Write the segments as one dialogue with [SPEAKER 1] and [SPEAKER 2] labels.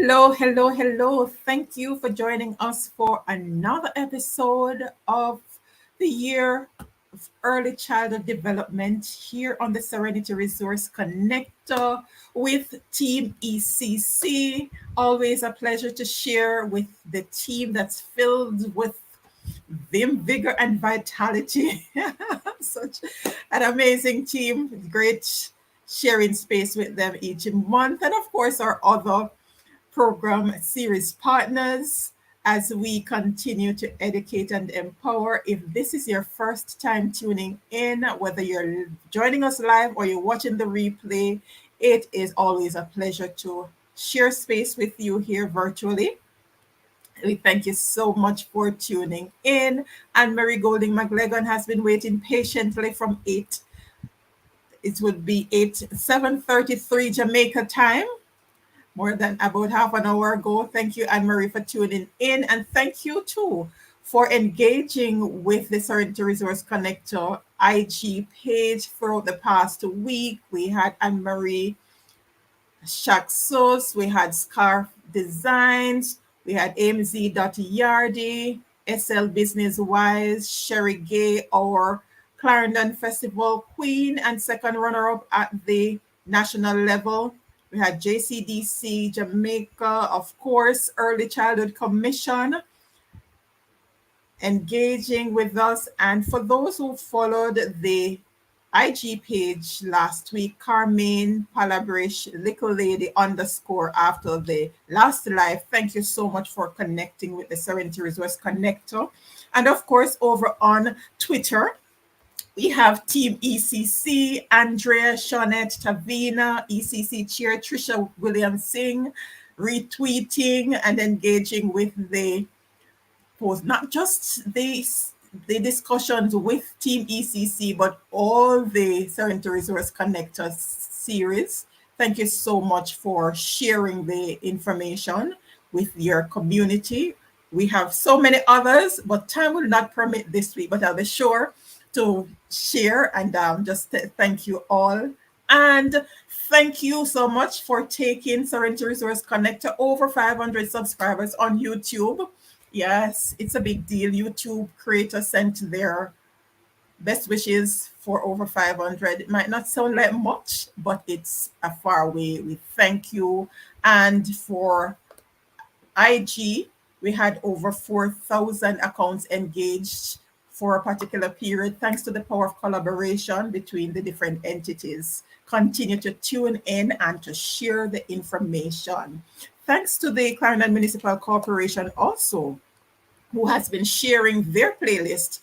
[SPEAKER 1] Hello, hello, hello. Thank you for joining us for another episode of the year of early childhood development here on the Serenity Resource Connector with Team ECC. Always a pleasure to share with the team that's filled with vim, vigor, and vitality. Such an amazing team. Great sharing space with them each month. And of course, our other program series partners as we continue to educate and empower. If this is your first time tuning in, whether you're joining us live or you're watching the replay, it is always a pleasure to share space with you here virtually. We thank you so much for tuning in. Anne Marie Golding McLegon has been waiting patiently from 8. It would be 7:33 Jamaica time, more than about half an hour ago. Thank you, Anne Marie, for tuning in. And thank you, too, for engaging with the Serenity Resource Connector IG page throughout the past week. We had Anne Marie Shaxos, we had Scarf Designs, we had AMZ.Yardy, SL Business Wise, Sherry Gay, our Clarendon Festival Queen and second runner up at the national level. We had JCDC Jamaica, of course, Early Childhood Commission engaging with us. And for those who followed the IG page last week, Carmine Palabrish, Little Lady _ after the last live. Thank you so much for connecting with the Serenity Resource Connector. And of course, over on Twitter, we have Team ECC, Andrea, Shawnette, Tavina, ECC Chair, Trisha Williams Singh, retweeting and engaging with the post, not just the discussions with Team ECC, but all the Serenity Resource Connectors series. Thank you so much for sharing the information with your community. We have so many others, but time will not permit this week, but I'll be sure to share and just thank you all. And thank you so much for taking Serenity Resource Connector over 500 subscribers on YouTube. Yes, it's a big deal. YouTube creators sent their best wishes for over 500. It might not sound like much, but it's a far way. We thank you. And for IG, we had over 4,000 accounts engaged for a particular period, thanks to the power of collaboration between the different entities. Continue to tune in and to share the information. Thanks to the Clarendon Municipal Corporation also, who has been sharing their playlist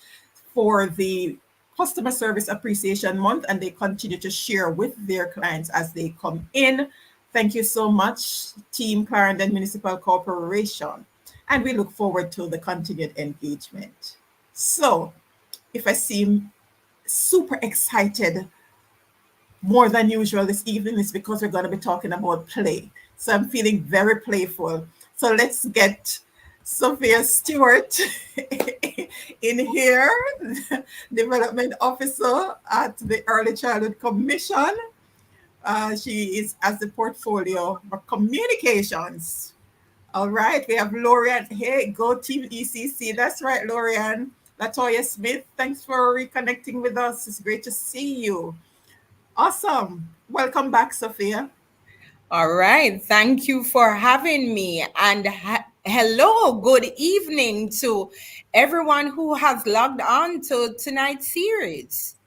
[SPEAKER 1] for the Customer Service Appreciation Month, and they continue to share with their clients as they come in. Thank you so much, Team Clarendon Municipal Corporation. And we look forward to the continued engagement. So, if I seem super excited more than usual this evening, it's because we're going to be talking about play. So I'm feeling very playful. So let's get Sophia Stewart in here, Development Officer at the Early Childhood Commission. She is as the portfolio for communications. All right, we have Lorian. Hey, go Team ECC. That's right, Lorian. Latoya Smith, thanks for reconnecting with us. It's great to see you. Awesome. Welcome back, Sophia.
[SPEAKER 2] All right. Thank you for having me. And hello, good evening to everyone who has logged on to tonight's series.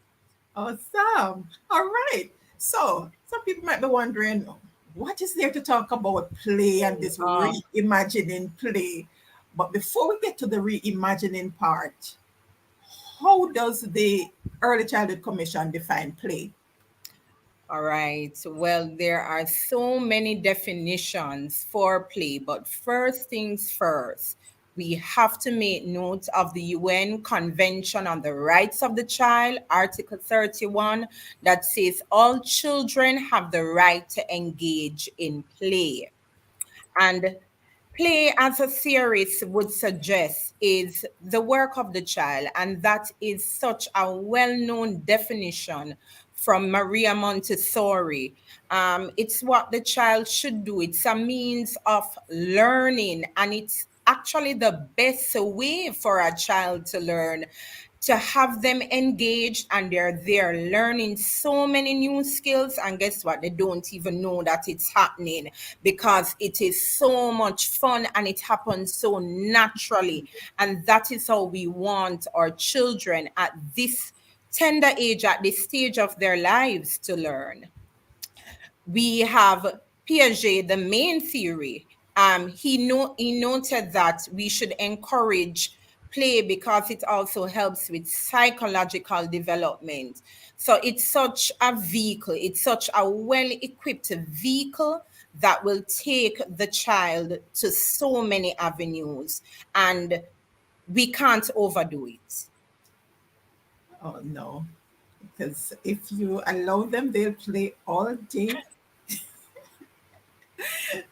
[SPEAKER 1] Awesome. All right. So, some people might be wondering, what is there to talk about play and this reimagining play? But before we get to the reimagining part, how does the Early Childhood Commission define play?
[SPEAKER 2] All right. Well, there are so many definitions for play, but first things first, we have to make note of the UN Convention on the Rights of the Child, Article 31, that says all children have the right to engage in play. And play, as a series would suggest, is the work of the child, and that is such a well known definition from Maria Montessori. It's what the child should do. It's a means of learning, and it's actually the best way for a child to learn, to have them engaged, and they're there learning so many new skills. And guess what? They don't even know that it's happening because it is so much fun and it happens so naturally. And that is how we want our children at this tender age, at this stage of their lives, to learn. We have Piaget, the main theory. He noted that we should encourage play because it also helps with psychological development. So it's such a vehicle, it's such a well equipped vehicle that will take the child to so many avenues, and we can't overdo it.
[SPEAKER 1] Oh no, because if you allow them, they'll play all day.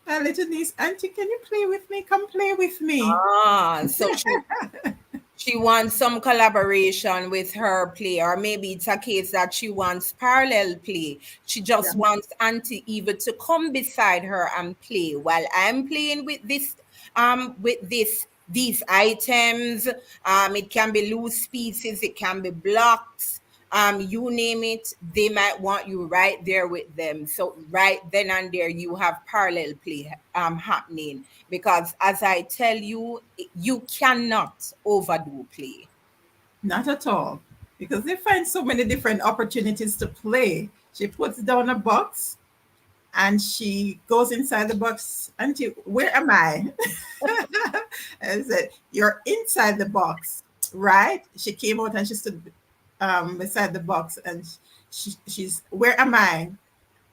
[SPEAKER 1] My little niece, Auntie, can you play with me? Come play with me.
[SPEAKER 2] So she wants some collaboration with her play, or maybe it's a case that she wants parallel play. She
[SPEAKER 1] Yeah.
[SPEAKER 2] just wants Auntie Eva to come beside her and play while I'm playing with these items. It can be loose pieces, it can be blocks, you name it. They might want you right there with them. So right then and there, you have parallel play happening, because as I tell you, you cannot overdo play.
[SPEAKER 1] Not at all. Because they find so many different opportunities to play. She puts down a box and she goes inside the box. Auntie, where am I? I said, you're inside the box, right? She came out and she stood beside the box and she's, where am I?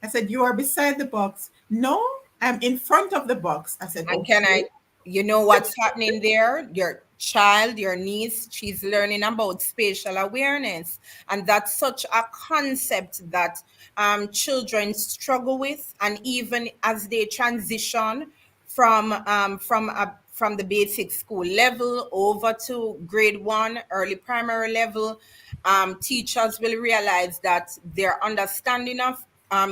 [SPEAKER 1] I said, you are beside the box. No, I'm in front of the box. I said,
[SPEAKER 2] And can
[SPEAKER 1] okay.
[SPEAKER 2] I, you know what's happening there? Your child, your niece, she's learning about spatial awareness. And that's such a concept that children struggle with. And even as they transition from the basic school level over to grade one, early primary level, teachers will realize that their understanding of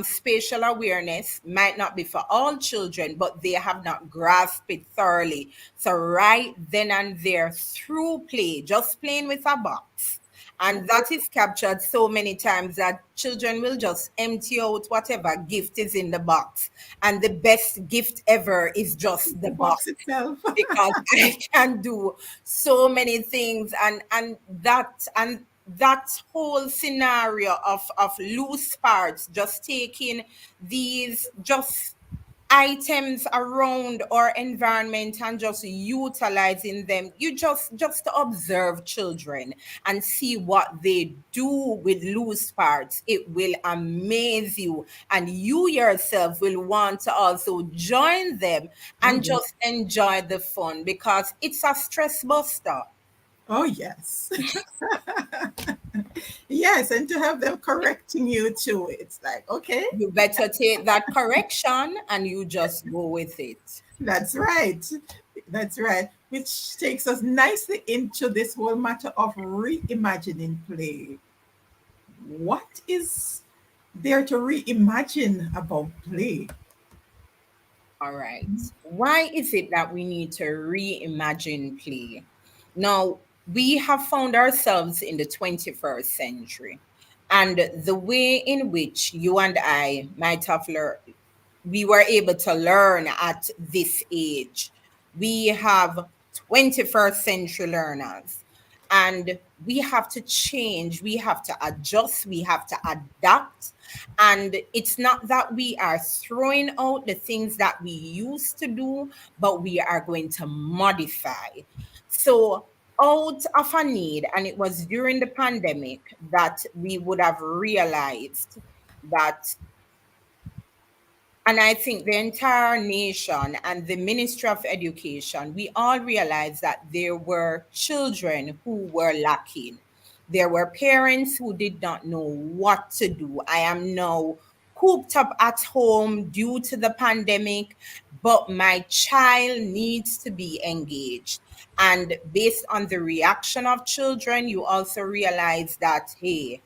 [SPEAKER 2] spatial awareness might not be for all children, but they have not grasped it thoroughly. So, right then and there, through play, just playing with a box, and that is captured so many times that children will just empty out whatever gift is in the box. And the best gift ever is just the
[SPEAKER 1] The
[SPEAKER 2] box,
[SPEAKER 1] box itself.
[SPEAKER 2] because I can do so many things, and that whole scenario of loose parts, just taking these just items around our environment and just utilizing them. You just observe children and see what they do with loose parts. It will amaze you, and you yourself will want to also join them
[SPEAKER 1] Oh,
[SPEAKER 2] and
[SPEAKER 1] yes.
[SPEAKER 2] just enjoy the fun, because it's a stress buster.
[SPEAKER 1] Oh, yes. Yes. And to have them correcting you too. It's like, okay,
[SPEAKER 2] You better take that correction and you just go with it.
[SPEAKER 1] that's right. That's right. Which takes us nicely into this whole matter of reimagining play. What is there to reimagine about play?
[SPEAKER 2] All right. Why is it that we need to reimagine play? Now, we have found ourselves in the 21st century, and the way in which you and I might have learned, we were able to learn at this age. We have 21st century learners, and we have to change, we have to adjust, we have to adapt. And it's not that we are throwing out the things that we used to do, but we are going to modify. So, out of a need, and it was during the pandemic that we would have realized that, and I think the entire nation and the Ministry of Education, we all realized that there were children who were lacking. There were parents who did not know what to do. I am now cooped up at home due to the pandemic, but my child needs to be engaged. And based on the reaction of children, you also realize that, hey,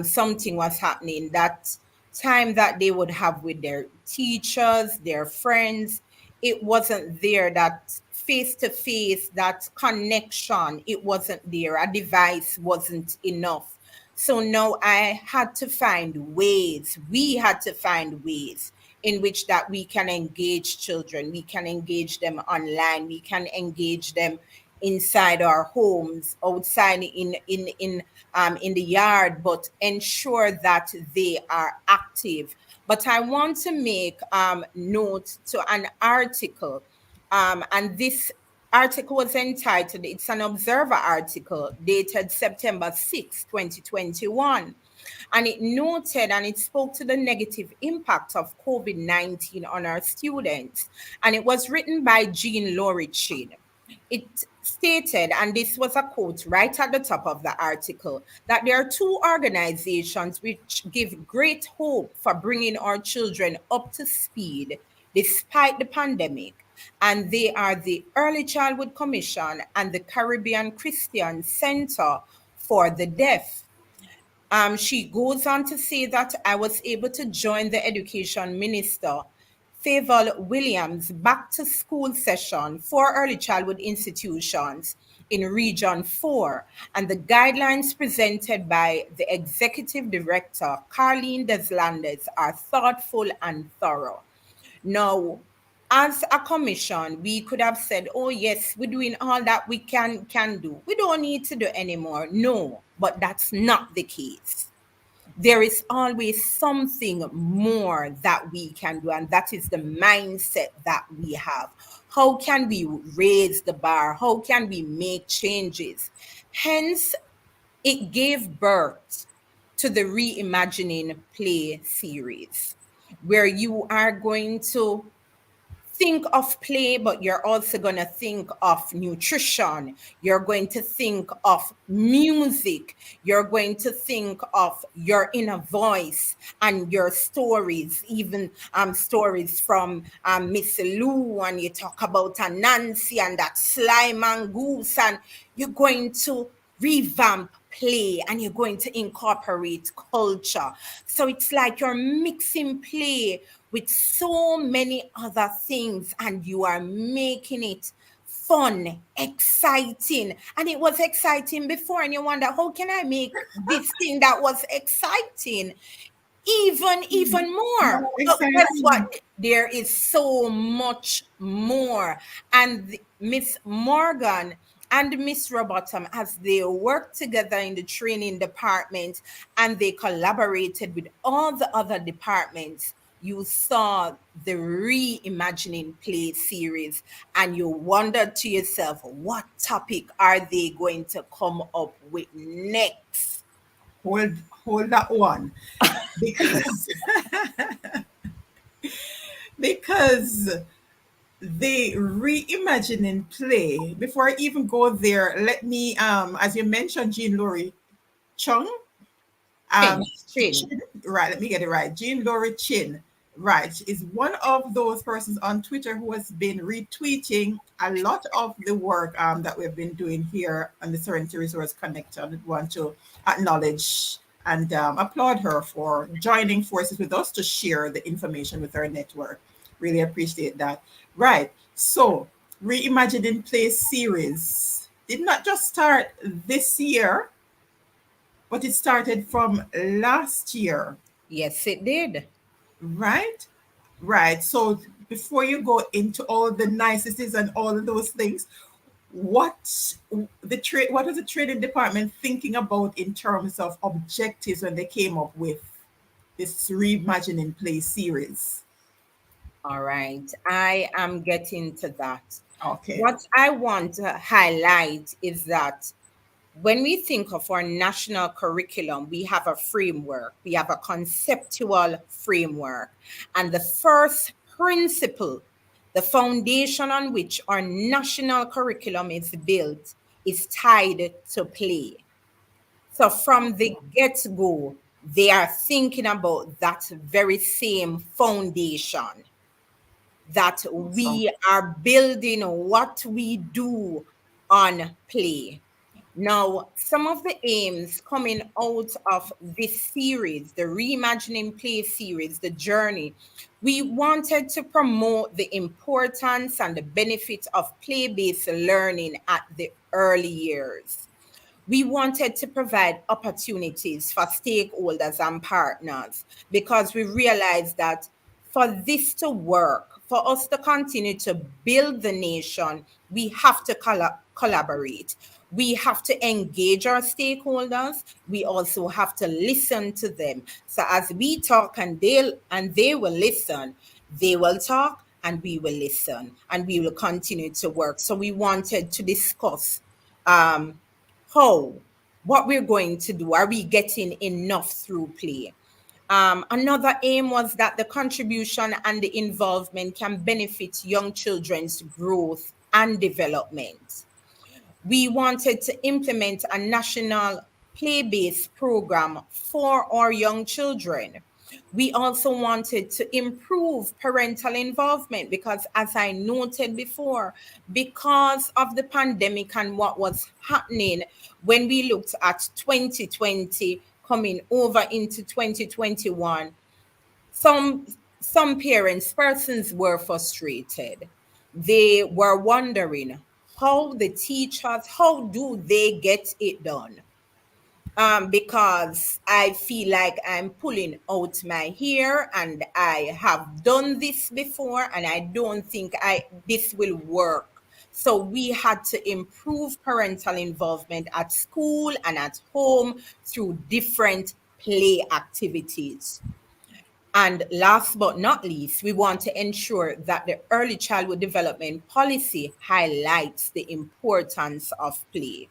[SPEAKER 2] something was happening. That time that they would have with their teachers, their friends, it wasn't there. That face to face, that connection, it wasn't there. A device wasn't enough. So now I had to find ways, we had to find ways in which that we can engage children, we can engage them online, we can engage them inside our homes, outside in the yard, but ensure that they are active. But I want to make note to an article, and this article was entitled, it's an Observer article dated September 6, 2021. And it noted and it spoke to the negative impact of COVID 19 on our students. And it was written by Jean Laurie Chin. It stated, and this was a quote right at the top of the article, that there are two organizations which give great hope for bringing our children up to speed despite the pandemic. And they are the Early Childhood Commission and the Caribbean Christian Center for the Deaf. She goes on to say that I was able to join the education minister, Favour Williams, back to school session for early childhood institutions in Region 4, and the guidelines presented by the executive director, Carlene Deslandes, are thoughtful and thorough. Now, as a commission, we could have said, "Oh yes, we're doing all that we can do. We don't need to do anymore." No, but that's not the case. There is always something more that we can do, and that is the mindset that we have. How can we raise the bar? How can we make changes? Hence, it gave birth to the Reimagining Play series, where you are going to think of play, but you're also going to think of nutrition. You're going to think of music. You're going to think of your inner voice and your stories, even stories from Miss Lou, and you talk about Nancy and that slime and goose, and you're going to revamp play and you're going to incorporate culture. So it's like you're mixing play with so many other things and you are making it fun, exciting. And it was exciting before, and you wonder, how can I make this thing that was exciting even more?
[SPEAKER 1] More
[SPEAKER 2] But guess
[SPEAKER 1] exciting.
[SPEAKER 2] what? There is so much more. And Miss Morgan and Miss Robotham, as they worked together in the training department and they collaborated with all the other departments, you saw the Reimagining Play series and you wondered to yourself, what topic are they going to come up with next?
[SPEAKER 1] Hold that one, because because the reimagining play. Before I even go there, let me as you mentioned, Jean Laurie Chung.
[SPEAKER 2] Chin,
[SPEAKER 1] Um,
[SPEAKER 2] chin.
[SPEAKER 1] Chin, right, let me get it right. Jean Laurie Chin, right, is one of those persons on Twitter who has been retweeting a lot of the work that we've been doing here on the Serenity Resource Connect. I want to acknowledge and applaud her for joining forces with us to share the information with our network. Really appreciate that. Right. So, Reimagining Play series did not just start this year, but it started from last year,
[SPEAKER 2] Yes, it did.
[SPEAKER 1] right? Right. So before you go into all the niceties and all of those things, what what was the trading department thinking about in terms of objectives when they came up with this reimagining play series?
[SPEAKER 2] All right, I am getting to that.
[SPEAKER 1] Okay.
[SPEAKER 2] What I want to highlight is that when we think of our national curriculum, we have a framework, we have a conceptual framework. And the first principle, the foundation on which our national curriculum is built, is tied to play. So from the get go, they are thinking about that very same foundation, that
[SPEAKER 1] Awesome.
[SPEAKER 2] we are building what we do on play. Now, some of the aims coming out of this series, the Reimagining Play series, the journey, we wanted to promote the importance and the benefits of play based learning at the early years. We wanted to provide opportunities for stakeholders and partners because we realized that for this to work, for us to continue to build the nation, we have to collaborate. We have to engage our stakeholders. We also have to listen to them. So as we talk and they will listen, they will talk and we will listen and we will continue to work. So we wanted to discuss um, how, what we're going to do. Are we getting enough through play? Another aim was that the contribution and the involvement can benefit young children's growth and development. We wanted to implement a national play based program for our young children. We also wanted to improve parental involvement because, as I noted before, because of the pandemic and what was happening when we looked at 2020 coming over into 2021, some some parents, persons were frustrated. They were wondering how the teachers, how do they get it done? Because I feel like I'm pulling out my hair and I have done this before and I don't think I this will work. So we had to improve parental involvement at school and at home through different play activities. And last but not least, we want to ensure that the early childhood development policy highlights the importance of play.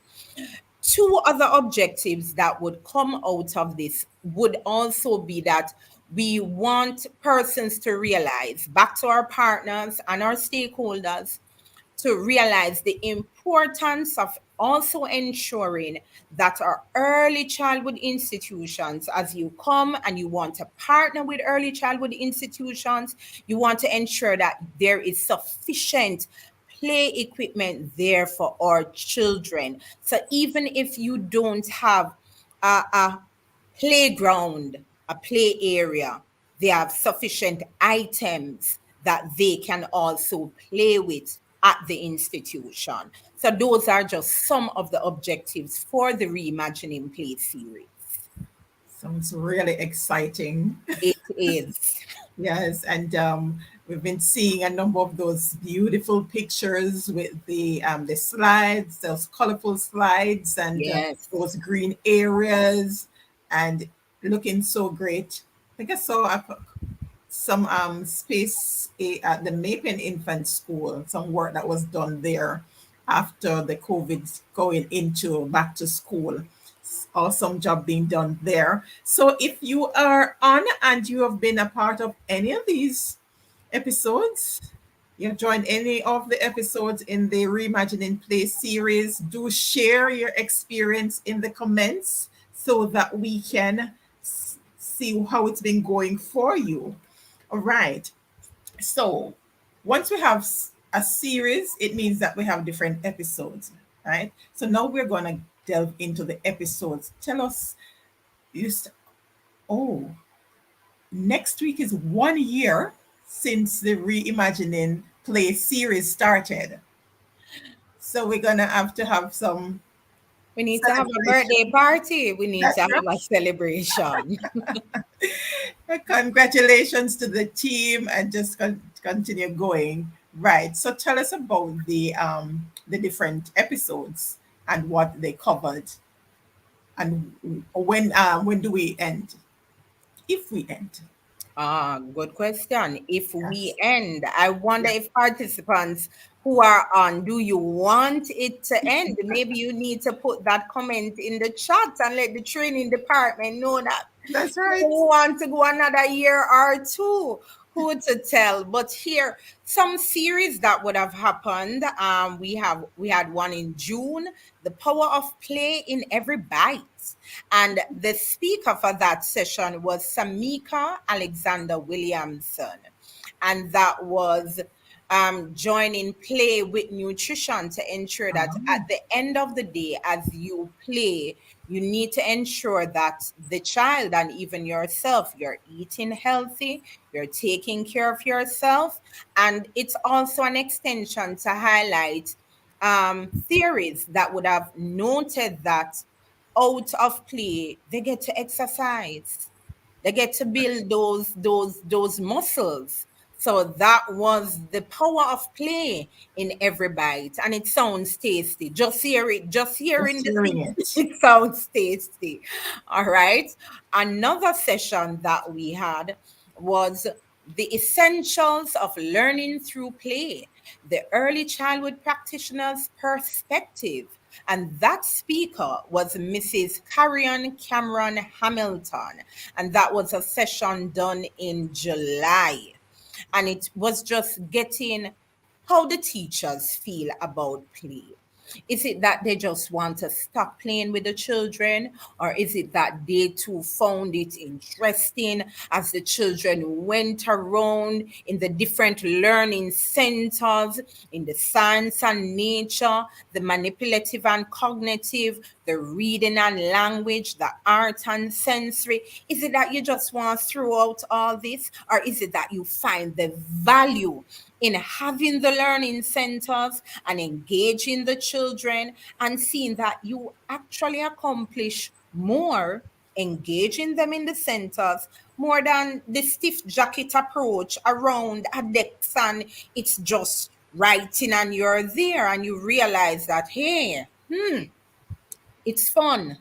[SPEAKER 2] Two other objectives that would come out of this would also be that we want persons to realize, back to our partners and our stakeholders, to realize the importance of also ensuring that our early childhood institutions, as you come and you want to partner with early childhood institutions, you want to ensure that there is sufficient play equipment there for our children. So even if you don't have a playground, a play area, they have sufficient items that they can also play with at the institution. So those are just some of the objectives for the Reimagining Play series.
[SPEAKER 1] Sounds really exciting.
[SPEAKER 2] It is.
[SPEAKER 1] Yes, and we've been seeing a number of those beautiful pictures with the slides, those colorful slides, and
[SPEAKER 2] Yes.
[SPEAKER 1] those green areas, and looking so great. I think I saw some space at the Mapen Infant School, some work that was done there after the COVID going into back to school. Awesome job being done there. So if you are on and you have been a part of any of these episodes, you have joined any of the episodes in the Reimagining Play series, do share your experience in the comments so that we can see how it's been going for you. All right. So once we have a series, it means that we have different episodes, right? So now we're going to delve into the episodes. Tell us, you oh, next week is 1 year since the Reimagining Play series started. So we're going to have some
[SPEAKER 2] We need to have a birthday
[SPEAKER 1] celebration.
[SPEAKER 2] party. We need to
[SPEAKER 1] That's
[SPEAKER 2] have
[SPEAKER 1] right.
[SPEAKER 2] a celebration.
[SPEAKER 1] Congratulations to the team and just continue going. Right. So tell us about the different episodes and what they covered and when do we end? If we end.
[SPEAKER 2] Good question. If we
[SPEAKER 1] Yes.
[SPEAKER 2] end, I wonder
[SPEAKER 1] Yeah.
[SPEAKER 2] if participants who are on, do you want it to end? Maybe you need to put that comment in the chat and let the training department know that
[SPEAKER 1] That's
[SPEAKER 2] you
[SPEAKER 1] right.
[SPEAKER 2] want to go another year or two. Who to tell? But here, some series that would have happened. We had one in June, The Power of Play in Every Bite. And the speaker for that session was Samika Alexander Williamson. And that was joining play with nutrition to ensure that at the end of the day, as you play, you need to ensure that the child and even yourself, you're eating healthy, you're taking care of yourself. And it's also an extension to highlight theories that would have noted that out of play, they get to exercise. They get to build those muscles. So that was the power of play in every bite, and it sounds tasty. Just hear it. Just hearing
[SPEAKER 1] Just
[SPEAKER 2] the
[SPEAKER 1] hearing
[SPEAKER 2] thing,
[SPEAKER 1] it.
[SPEAKER 2] it sounds tasty. All right. Another session that we had was the essentials of learning through play, the early childhood practitioner's perspective. And that speaker was Mrs. Carrion Cameron Hamilton. And that was a session done in July. And it was just getting how the teachers feel about play. Is it that they just want to stop playing with the children, or is it that they too found it interesting as the children went around in the different learning centers, in the science and nature, the manipulative and cognitive, the reading and language, the art and sensory? Is it that you just want to throw out all this, or is it that you find the value in having the learning centers and engaging the children and seeing that you actually accomplish more engaging them in the centers more than the stiff jacket approach around a desk and it's just writing and you're there and you realize that, hey, it's fun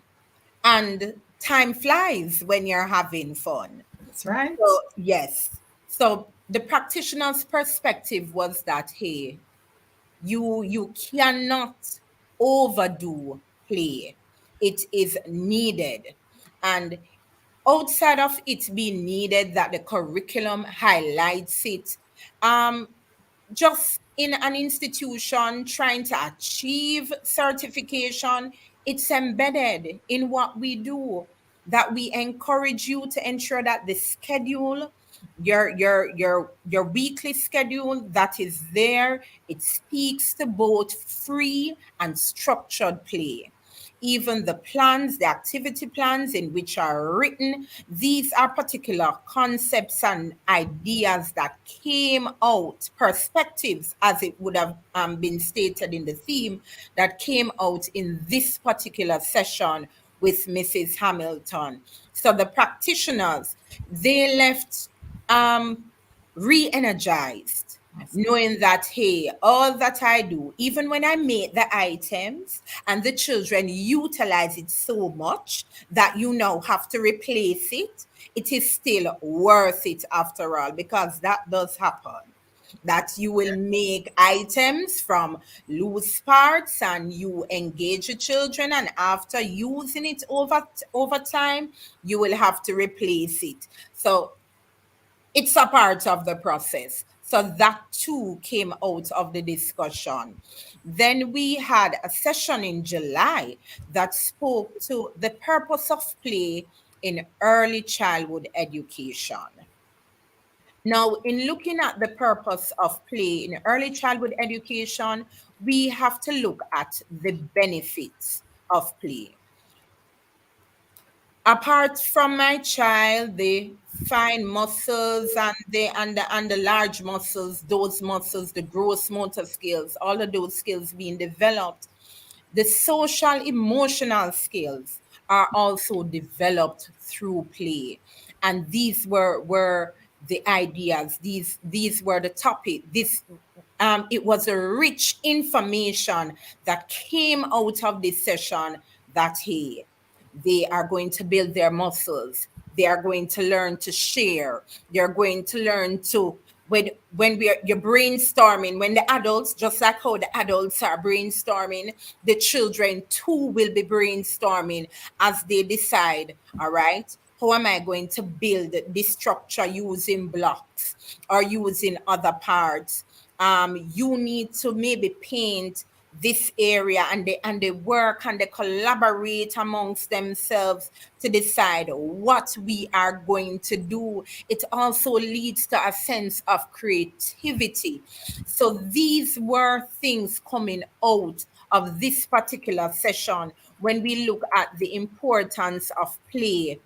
[SPEAKER 2] and time flies when you're having fun.
[SPEAKER 1] That's right.
[SPEAKER 2] So, yes. So the practitioner's perspective was that, hey, you cannot overdo play. It is needed. And outside of it being needed, that the curriculum highlights it. Um, just in an institution trying to achieve certification, it's embedded in what we do. That we encourage you to ensure that the schedule, your weekly schedule that is there, it speaks to both free and structured play. Even the plans, the activity plans in which are written, these are particular concepts and ideas that came out, perspectives, as it would have been stated in the theme, that came out in this particular session with Mrs. Hamilton. So the practitioners, they left re-energized,
[SPEAKER 1] Awesome.
[SPEAKER 2] knowing that, hey, all that I do, even when I make the items and the children utilize it so much that you now have to replace it, it is still worth it after all, because that does happen. That you will make items from loose parts and you engage the children, and after using it over time, you will have to replace it. So it's a part of the process. So that too came out of the discussion. Then we had a session in July that spoke to the purpose of play in early childhood education. Now, in looking at the purpose of play in early childhood education, we have to look at the benefits of play. Apart from my child, the fine muscles and the large muscles, those muscles, the gross motor skills, all of those skills being developed, the social emotional skills are also developed through play. And these were the ideas, these were the topic. This it was a rich information that came out of this session, that hey, they are going to build their muscles. They are going to learn to share. They're going to learn to, when you're brainstorming, when the adults, just like how the adults are brainstorming, the children too will be brainstorming as they decide, all right, how am I going to build this structure using blocks or using other parts? You need to maybe paint this area, and they work and they collaborate amongst themselves to decide what we are going to do. It also leads to a sense of creativity. So these were things coming out of this particular session when we look at the importance of play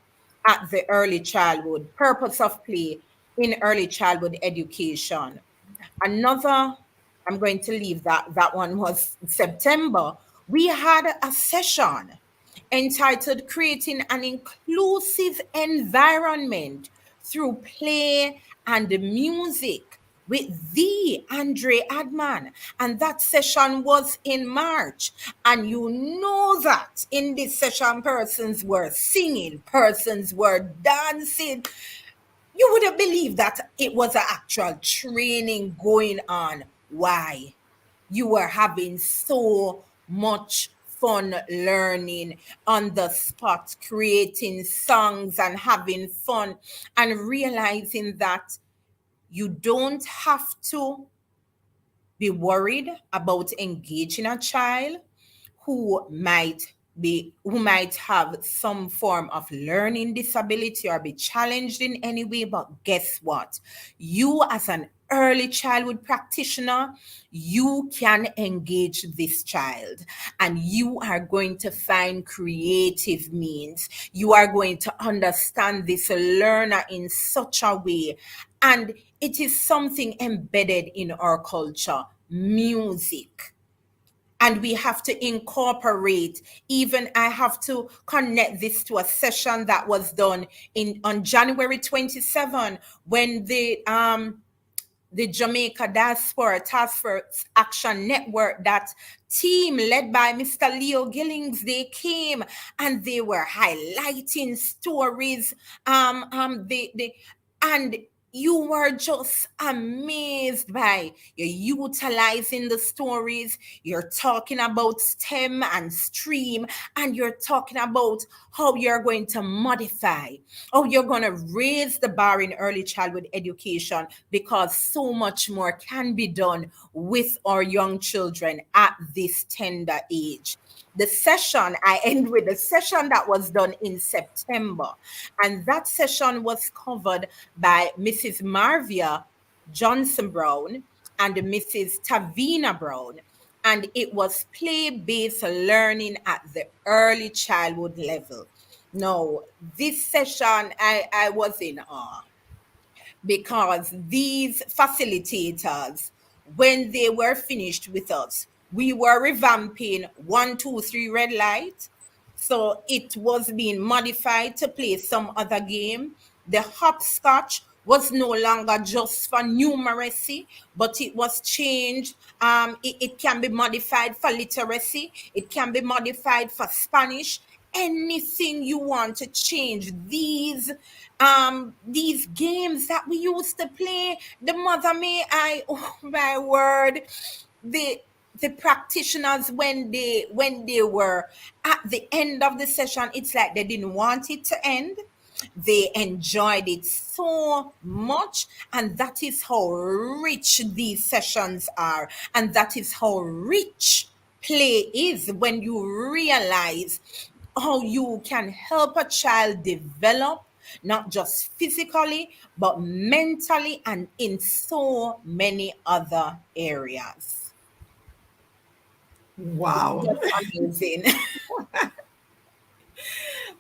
[SPEAKER 2] at the early childhood, purpose of play in early childhood education. Another, I'm going to leave that one was September. We had a session entitled Creating an Inclusive Environment Through Play and Music with the Andre Adman. And that session was in March. And you know that in this session, persons were singing, persons were dancing. You would have believed that it was an actual training going on. Why? You were having so much fun learning on the spot, creating songs and having fun, and realizing that you don't have to be worried about engaging a child who might have some form of learning disability or be challenged in any way. But guess what? You, as an early childhood practitioner, you can engage this child, and you are going to find creative means. You are going to understand this learner in such a way, and it is something embedded in our culture, music. And we have to incorporate, even I have to connect this to a session that was done in on January 27, when the Jamaica Diaspora Task Force Action Network, that team led by Mr. Leo Gillings, they came and they were highlighting stories. They and you were just amazed by you're utilizing the stories. You're talking about STEM and STREAM, and you're talking about how you're going to modify, how you're going to raise the bar in early childhood education, because so much more can be done with our young children at this tender age. The session, I end with the session that was done in September. And that session was covered by Mrs. Marvia Johnson Brown and Mrs. Tavina Brown. And it was play based learning at the early childhood level. Now, this session, I was in awe, because these facilitators, when they were finished with us, we were revamping 1, 2, 3 red light. So it was being modified to play some other game. The hopscotch was no longer just for numeracy, but it was changed. It can be modified for literacy, it can be modified for Spanish. Anything you want to change these games that we used to play. The mother may I oh my word, the the practitioners, when they were at the end of the session, it's like they didn't want it to end. They enjoyed it so much, and that is how rich these sessions are, and that is how rich play is, when you realize how you can help a child develop, not just physically, but mentally and in so many other areas. It's
[SPEAKER 1] Wow.
[SPEAKER 2] just amazing.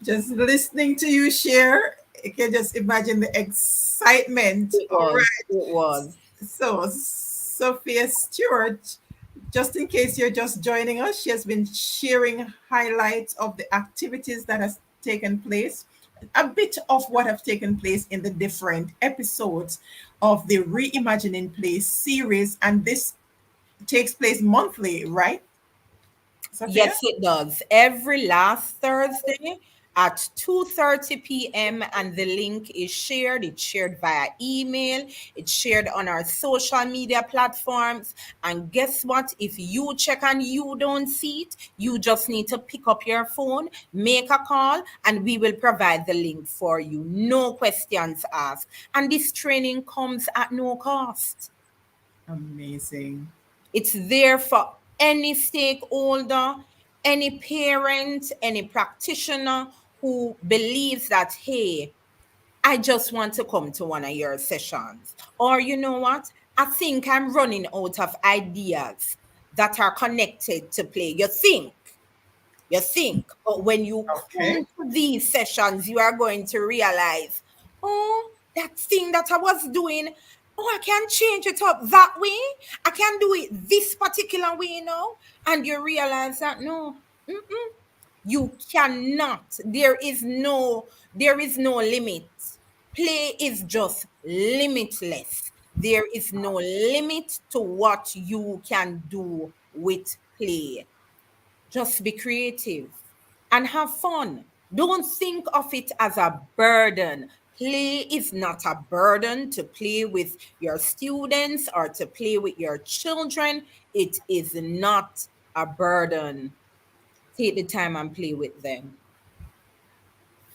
[SPEAKER 1] Just listening to you share, you can just imagine the excitement.
[SPEAKER 2] It
[SPEAKER 1] All
[SPEAKER 2] was.
[SPEAKER 1] right.
[SPEAKER 2] It was.
[SPEAKER 1] So, Sophia Stewart, just in case you're just joining us, she has been sharing highlights of the activities that has taken place, a bit of what have taken place in the different episodes of the Reimagining Play series. And this takes place monthly, right, Sophia?
[SPEAKER 2] Yes, it does. Every last Thursday at 2:30 p.m. and the link is shared. It's shared via email. It's shared on our social media platforms. And guess what? If you check and you don't see it, you just need to pick up your phone, make a call, and we will provide the link for you. No questions asked. And this training comes at no cost.
[SPEAKER 1] Amazing.
[SPEAKER 2] It's there for any stakeholder, any parent, any practitioner who believes that, hey, I just want to come to one of your sessions. Or you know what? I think I'm running out of ideas that are connected to play. You think, but when you come
[SPEAKER 1] Okay.
[SPEAKER 2] to these sessions, you are going to realize, oh, that thing that I was doing, oh, I can change it up that way. I can do it this particular way, and you realize that no, you cannot. There is no limit. Play is just limitless. There is no limit to what you can do with play. Just be creative and have fun. Don't think of it as a burden. Play is not a burden to play with your students or to play with your children. It is not a burden. Take the time and play with them.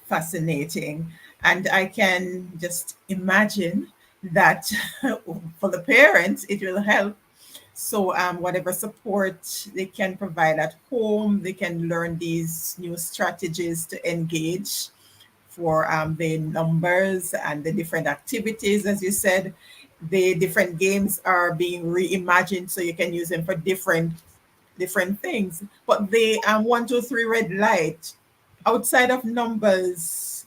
[SPEAKER 1] Fascinating. And I can just imagine that for the parents, it will help. So, whatever support they can provide at home, they can learn these new strategies to engage for the numbers and the different activities. As you said, the different games are being reimagined so you can use them for different things. But the 1, 2, 3 red light, outside of numbers,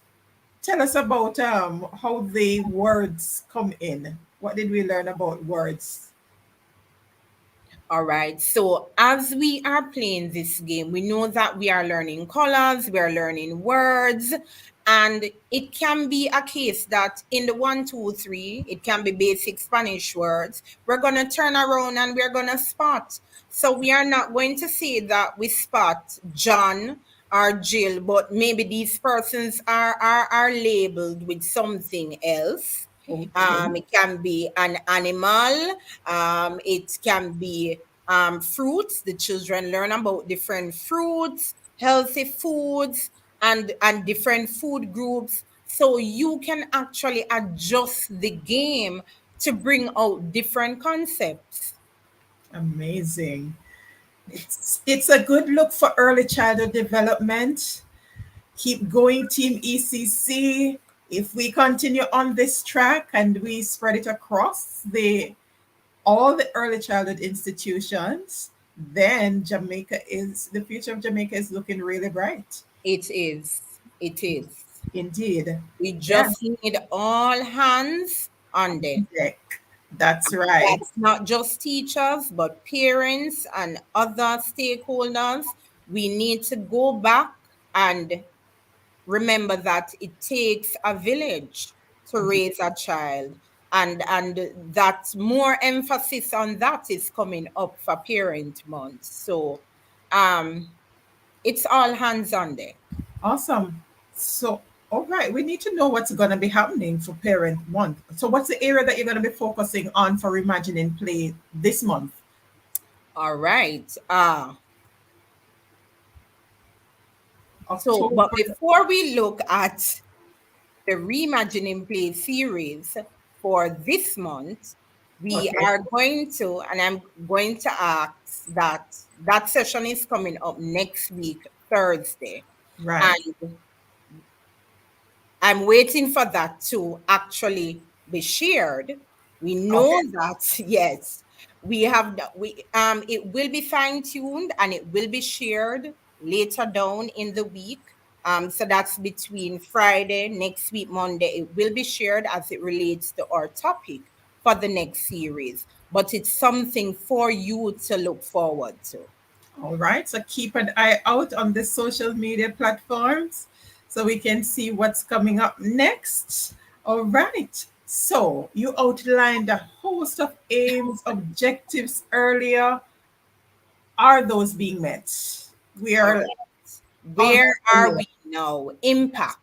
[SPEAKER 1] tell us about how the words come in. What did we learn about words?
[SPEAKER 2] All right. So as we are playing this game, we know that we are learning colors, we are learning words, and it can be a case that in the 1, 2, 3, it can be basic Spanish words. We're gonna turn around and we're gonna spot. So we are not going to say that we spot John or Jill, but maybe these persons are labeled with something else.
[SPEAKER 1] Okay.
[SPEAKER 2] It can be an animal. It can be fruits. The children learn about different fruits, healthy foods, and different food groups. So you can actually adjust the game to bring out different concepts.
[SPEAKER 1] Amazing. It's a good look for early childhood development. Keep going, Team ECC. If we continue on this track and we spread it across the all the early childhood institutions, then the future of Jamaica is looking really bright.
[SPEAKER 2] It is. It is.
[SPEAKER 1] Indeed.
[SPEAKER 2] We
[SPEAKER 1] Yeah.
[SPEAKER 2] just need all hands on deck.
[SPEAKER 1] Deck. That's right.
[SPEAKER 2] That's not just teachers, but parents and other stakeholders. We need to go back and remember that it takes a village to raise a child. And that more emphasis on that is coming up for Parent Month. So um, it's all hands on deck.
[SPEAKER 1] Awesome. So, all right, we need to know what's going to be happening for Parent Month. So, what's the area that you're going to be focusing on for Reimagining Play this month?
[SPEAKER 2] All right. But
[SPEAKER 1] October.
[SPEAKER 2] before we look at the Reimagining Play series for this month, we
[SPEAKER 1] Okay.
[SPEAKER 2] are going to, and I'm going to ask that session is coming up next week, Thursday.
[SPEAKER 1] Right.
[SPEAKER 2] And I'm waiting for that to actually be shared. We know
[SPEAKER 1] Okay.
[SPEAKER 2] that yes, we have we it will be fine tuned and it will be shared later down in the week. So that's between Friday, next week, Monday. It will be shared as it relates to our topic for the next series. But it's something for you to look forward to.
[SPEAKER 1] All right. So, keep an eye out on the social media platforms so we can see what's coming up next. All right. So, you outlined a host of aims, objectives earlier. Are those being met? We
[SPEAKER 2] All
[SPEAKER 1] are
[SPEAKER 2] right. Where
[SPEAKER 1] almost
[SPEAKER 2] are
[SPEAKER 1] there.
[SPEAKER 2] we now? Impact.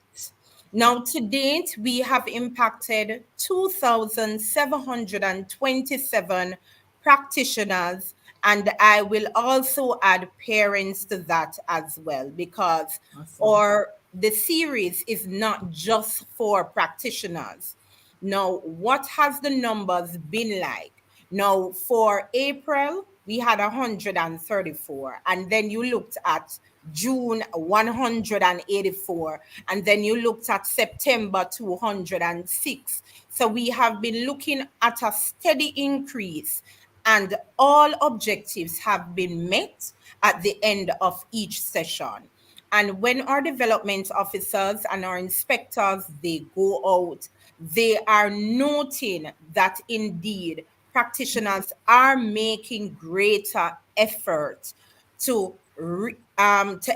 [SPEAKER 2] Now, to date, we have impacted 2,727 practitioners, and I will also add parents to that as well because
[SPEAKER 1] Awesome.
[SPEAKER 2] or the series is not just for practitioners. Now, what has the numbers been like? Now, for April, we had 134. And then you looked at June, 184. And then you looked at September, 206. So we have been looking at a steady increase, and all objectives have been met at the end of each session. And when our development officers and our inspectors they go out, they are noting that indeed practitioners are making greater effort to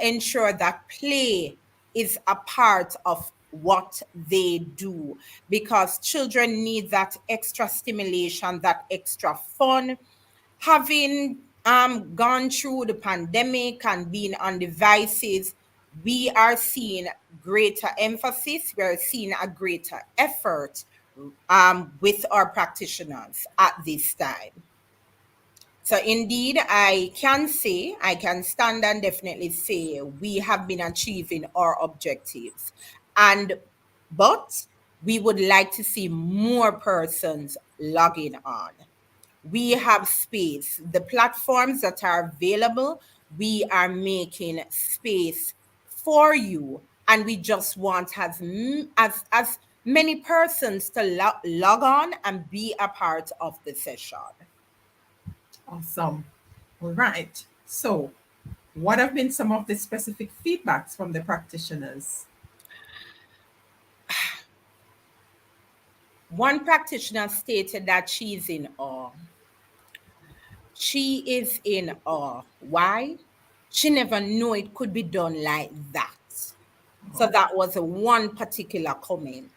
[SPEAKER 2] ensure that play is a part of what they do, because children need that extra stimulation, that extra fun. Having gone through the pandemic and being on devices, we are seeing greater emphasis, we are seeing a greater effort with our practitioners at this time. So indeed, I can stand and definitely say we have been achieving our objectives. And but we would like to see more persons logging on. We have space. The platforms that are available, we are making space for you. And we just want as many persons to log on and be a part of the session.
[SPEAKER 1] Awesome. All right. So, what have been some of the specific feedbacks from the practitioners?
[SPEAKER 2] One practitioner stated that she's in awe. She is in awe. Why? She never knew it could be done like that. So that was a one particular comment.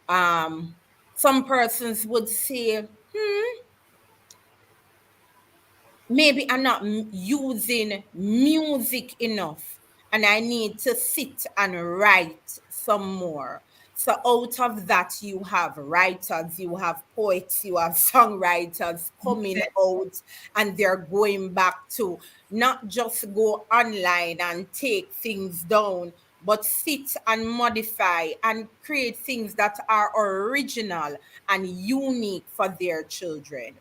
[SPEAKER 2] Um, some persons would say, maybe I'm not using music enough and I need to sit and write some more. So out of that, you have writers, you have poets, you have songwriters coming out, and they're going back to not just go online and take things down, but sit and modify and create things that are original and unique for their children.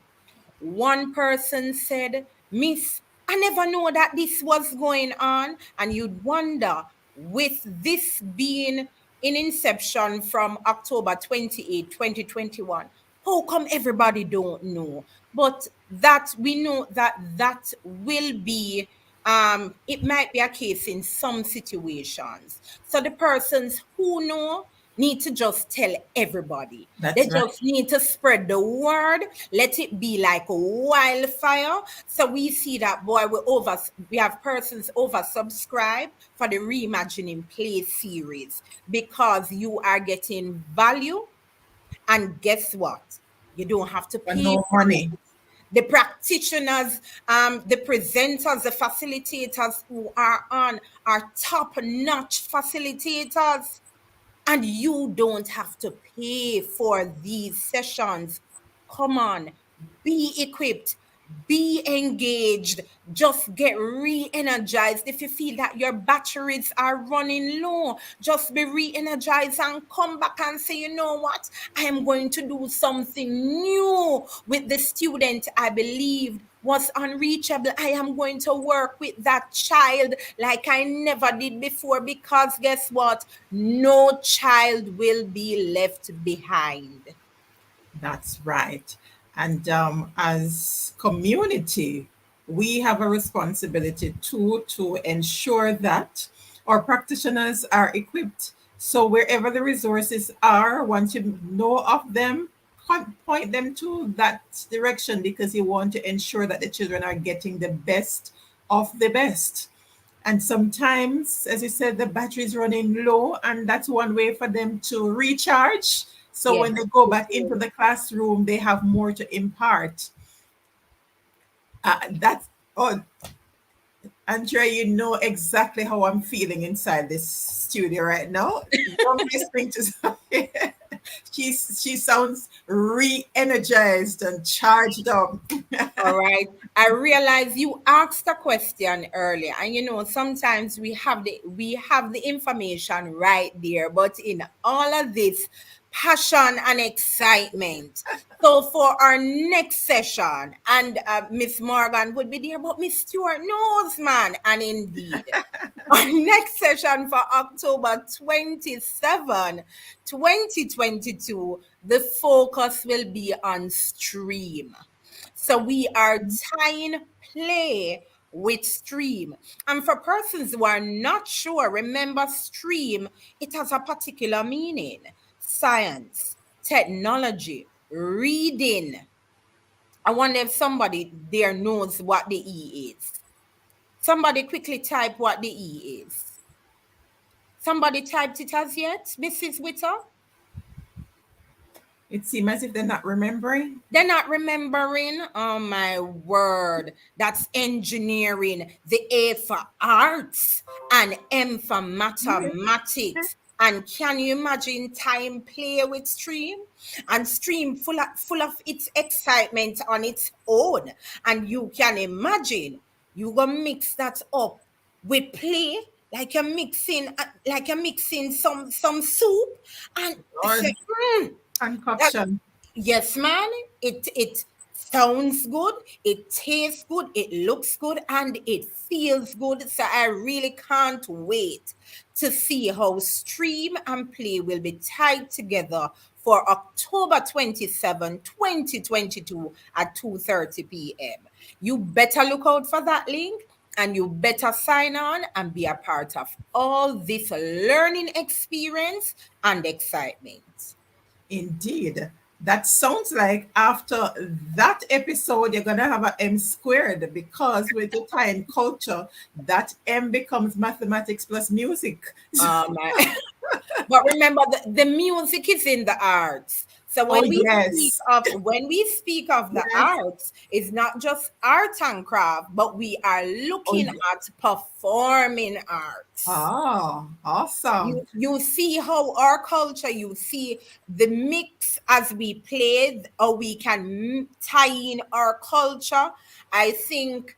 [SPEAKER 2] One person said, Miss, I never know that this was going on. And you'd wonder, with this being in inception from October 28, 2021, how come everybody don't know? But that we know that that will be it might be a case in some situations. So the persons who know need to just tell everybody. They
[SPEAKER 1] That's right.
[SPEAKER 2] just need to spread the word. Let it be like wildfire. So we see that boy, we have persons oversubscribe for the Reimagining Play series, because you are getting value, and guess what? You don't have to
[SPEAKER 1] For
[SPEAKER 2] pay
[SPEAKER 1] no
[SPEAKER 2] for it.
[SPEAKER 1] money.
[SPEAKER 2] The practitioners, the presenters, the facilitators who are on are top-notch facilitators, and you don't have to pay for these sessions. Come on, be equipped, be engaged, just get re energized. If you feel that your batteries are running low, just be re energized and come back and say, you know what, I am going to do something new with the student I believed was unreachable. I am going to work with that child like I never did before, because guess what? No child will be left behind.
[SPEAKER 1] That's right. And as community, we have a responsibility too to ensure that our practitioners are equipped. So wherever the resources are, once you know of them, point them to that direction, because you want to ensure that the children are getting the best of the best. And sometimes, as you said, the battery is running low, and that's one way for them to recharge. So
[SPEAKER 2] Yes.
[SPEAKER 1] when they go back into the classroom, they have more to impart. That's oh, Andrea, you know exactly how I'm feeling inside this studio right now. I'm listening to Sophia. She sounds re-energized and charged up.
[SPEAKER 2] All right. I realize you asked a question earlier, and sometimes we have the information right there, but in all of this passion and excitement. So for our next session, and Miss Morgan would be there, but Miss Stewart knows, man. And indeed, our next session for October 27, 2022, the focus will be on stream. So we are tying play with stream. And for persons who are not sure, remember stream, it has a particular meaning. Science, technology, reading. I wonder if somebody there knows what the E is. Somebody quickly type what the E is. Somebody typed it as yet, Mrs. Witter?
[SPEAKER 1] It seems as if they're not remembering.
[SPEAKER 2] They're not remembering. Oh my word. That's engineering. The A for arts and M for mathematics. And can you imagine time play with stream? And stream full of its excitement on its own. And you can imagine you gonna mix that up with play like you're mixing some soup and say,
[SPEAKER 1] Lord,
[SPEAKER 2] that
[SPEAKER 1] concoction.
[SPEAKER 2] yes, man. It sounds good, it tastes good, it looks good, and it feels good. So I really can't wait to see how stream and play will be tied together for October 27, 2022 at 2:30 p.m. You better look out for that link and you better sign on and be a part of all this learning experience and excitement.
[SPEAKER 1] Indeed. That sounds like after that episode, you're going to have a M squared because with the time culture, that M becomes mathematics plus music.
[SPEAKER 2] My But remember, the music is in the arts. So
[SPEAKER 1] Oh, yes.
[SPEAKER 2] when we speak of the
[SPEAKER 1] Yes.
[SPEAKER 2] arts, it's not just art and craft, but we are
[SPEAKER 1] Oh,
[SPEAKER 2] looking
[SPEAKER 1] yeah.
[SPEAKER 2] at performing arts.
[SPEAKER 1] Oh, awesome.
[SPEAKER 2] You see how our culture, you see the mix as we play, or we can tie in our culture. I think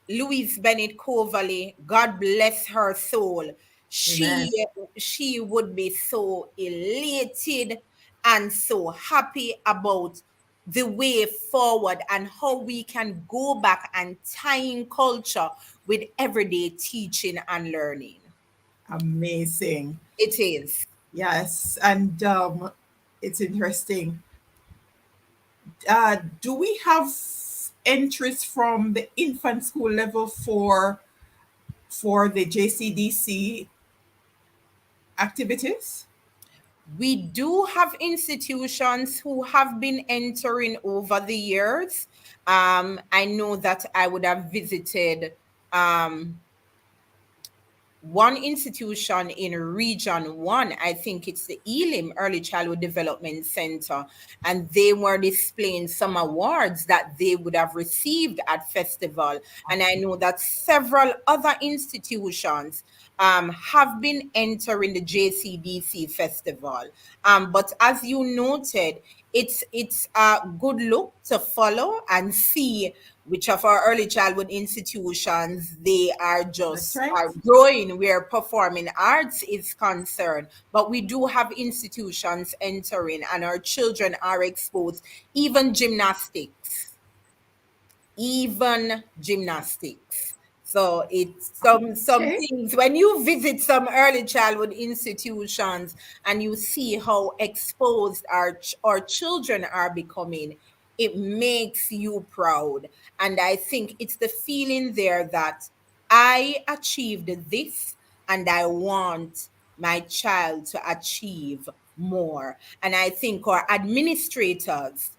[SPEAKER 2] Louise Bennett Coverley, God bless her soul. She
[SPEAKER 1] Amen.
[SPEAKER 2] she would be so elated and so happy about the way forward and how we can go back and tie in culture with everyday teaching and learning.
[SPEAKER 1] Amazing.
[SPEAKER 2] It is.
[SPEAKER 1] Yes. And it's interesting. Do we have entries from the infant school level for the JCDC activities?
[SPEAKER 2] We do have institutions who have been entering over the years. I know that I would have visited um, one institution in Region 1, I think it's the Elim Early Childhood Development Center, and they were displaying some awards that they would have received at festival. And I know that several other institutions have been entering the JCDC festival. But as you noted, it's a good look to follow and see which of our early childhood institutions they are
[SPEAKER 1] That's
[SPEAKER 2] just
[SPEAKER 1] right.
[SPEAKER 2] are growing where performing arts is concerned. But we do have institutions entering and our children are exposed, even gymnastics. So it's some
[SPEAKER 1] Okay.
[SPEAKER 2] things when you visit some early childhood institutions and you see how exposed our children are becoming, it makes you proud. And I think it's the feeling there that I achieved this and I want my child to achieve more. And I think our administrators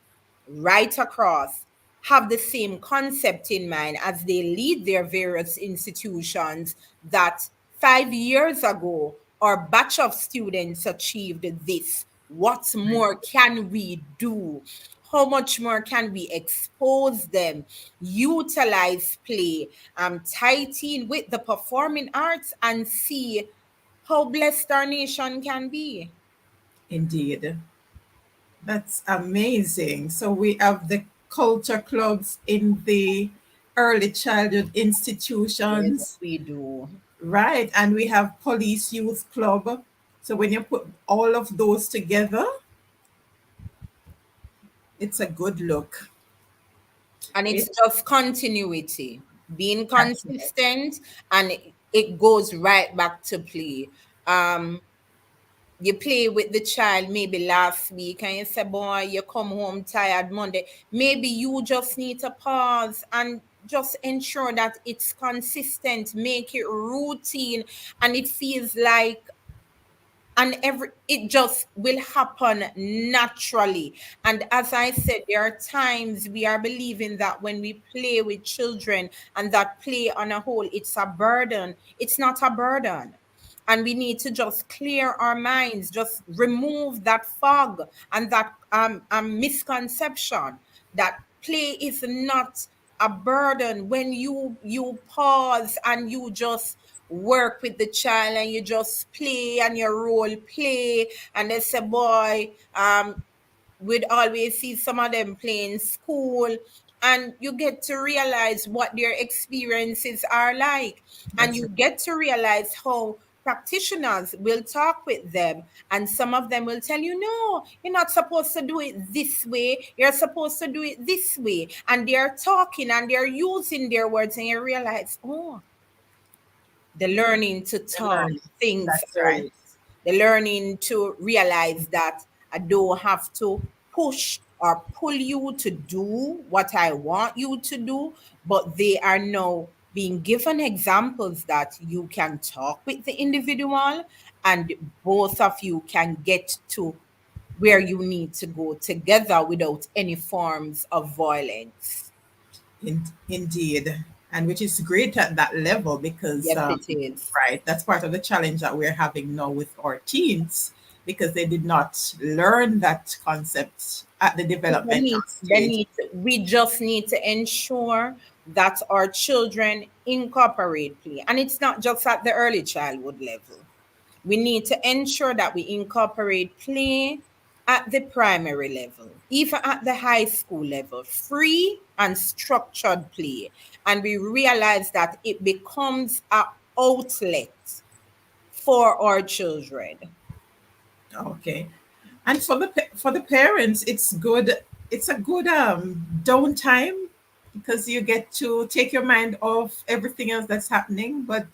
[SPEAKER 2] right across have the same concept in mind as they lead their various institutions that 5 years ago our batch of students achieved this. What
[SPEAKER 1] Right.
[SPEAKER 2] more can we do? How much more can we expose them, utilize play, tie in with the performing arts and see how blessed our nation can be?
[SPEAKER 1] Indeed. That's amazing. So we have the culture clubs in the early childhood
[SPEAKER 2] Yes,
[SPEAKER 1] institutions,
[SPEAKER 2] we do.
[SPEAKER 1] right? And we have police youth club. So when you put all of those together, it's a good look.
[SPEAKER 2] And it's
[SPEAKER 1] It,
[SPEAKER 2] just continuity, being
[SPEAKER 1] that's right.
[SPEAKER 2] consistent, and it goes right back to play. Um, you play with the child maybe last week and you say, boy, you come home tired Monday. Maybe you just need to pause and just ensure that it's consistent, make it routine, and it feels like, and every it just will happen naturally. And as I said, there are times we are believing that when we play with children, and that play on a whole, it's a burden. It's not a burden. And we need to just clear our minds, just remove that fog and that misconception that play is not a burden. When you pause and you just work with the child and you just play and you role play, and they say, boy, we'd always see some of them playing school, and you get to realize what their experiences are like, and
[SPEAKER 1] That's
[SPEAKER 2] you
[SPEAKER 1] right.
[SPEAKER 2] get to realize how practitioners will talk with them, and some of them will tell you, no, you're not supposed to do it this way, you're supposed to do it this way, and they're talking and they're using their words, and you realize, oh, the learning to
[SPEAKER 1] The
[SPEAKER 2] talk
[SPEAKER 1] learning.
[SPEAKER 2] things
[SPEAKER 1] That's
[SPEAKER 2] out,
[SPEAKER 1] right.
[SPEAKER 2] the learning to realize that I don't have to push or pull you to do what I want you to do, but they are now being given examples that you can talk with the individual, and both of you can get to where you need to go together without any forms of violence.
[SPEAKER 1] Indeed. And which is great at that level because,
[SPEAKER 2] Yes, it is.
[SPEAKER 1] right, that's part of the challenge that we're having now with our teens because they did not learn that concept at the developmental stage.
[SPEAKER 2] We just need to ensure that our children incorporate play. And it's not just at the early childhood level. We need to ensure that we incorporate play at the primary level, even at the high school level, free and structured play. And we realize that it becomes an outlet for our children.
[SPEAKER 1] Okay. And for for the parents, it's good. It's a good downtime because you get to take your mind off everything else that's happening. But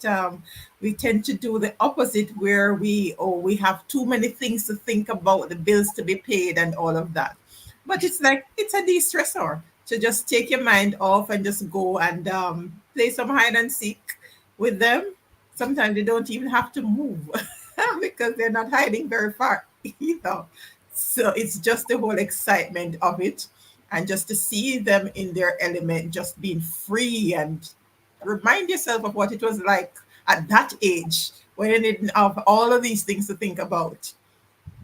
[SPEAKER 1] we tend to do the opposite, where we have too many things to think about, the bills to be paid, and all of that. But it's like it's a de-stressor to just take your mind off and just go and play some hide and seek with them. Sometimes they don't even have to move because they're not hiding very far either. So it's just the whole excitement of it, and just to see them in their element, just being free, and remind yourself of what it was like at that age when you didn't have all of these things to think about,